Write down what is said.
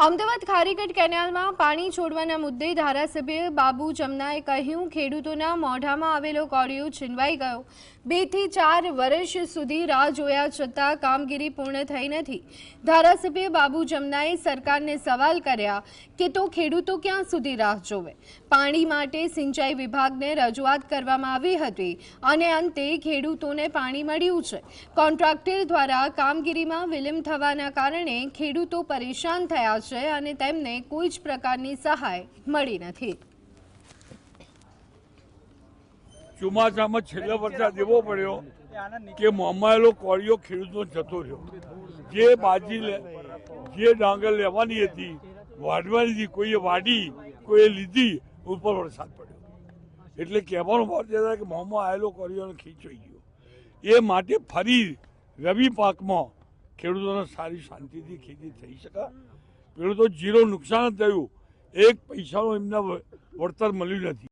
અમદાવાદ ખારીકટ કેનાલમાં પાણી છોડવાના મુદ્દે ધારાસભ્ય બાબુ જમનાએ કહ્યું, ખેડૂતોના મોઢામાં આવેલો કોળિયો છીનવાઈ ગયો। 2 થી 4 વર્ષ સુધી રાહ જોયા છતાં કામગીરી પૂર્ણ થઈ નથી। ધારાસભ્ય બાબુ જમનાએ સરકારને સવાલ કર્યા કે તો ખેડૂતો ક્યાં સુધી રાહ જોવે। પાણી માટે સિંચાઈ વિભાગને રજૂઆત કરવામાં આવી હતી અને અંતે ખેડૂતોને પાણી મળ્યું છે। કોન્ટ્રાક્ટર દ્વારા કામગીરીમાં વિલંબ થવાના કારણે ખેડૂતો પરેશાન થયા છે અને તેમને કોઈ જ પ્રકારની સહાય મળી નથી। ચોમાસામાં છેલ્લા વરસાદ એવો પડ્યો કે મોમાયેલો કોળિયો ખેડૂતનો જતો રહ્યો। જે ડાંગર લેવાની હતી, વાઢવાની હતી, કોઈએ વાઢી, કોઈએ લીધી, ઉપર વરસાદ પડ્યો એટલે કહેવાનો ભાવ છે કે મોંમાં આવેલો કોળિયો ખીચવાઈ ગયો। એ માટે ફરી રવિ પાકમાં ખેડૂતોને સારી શાંતિથી ખેતી થઈ શકે। ખેડૂતો જીરો નુકસાન થયું, એક પૈસાનું એમને વળતર મળ્યું નથી।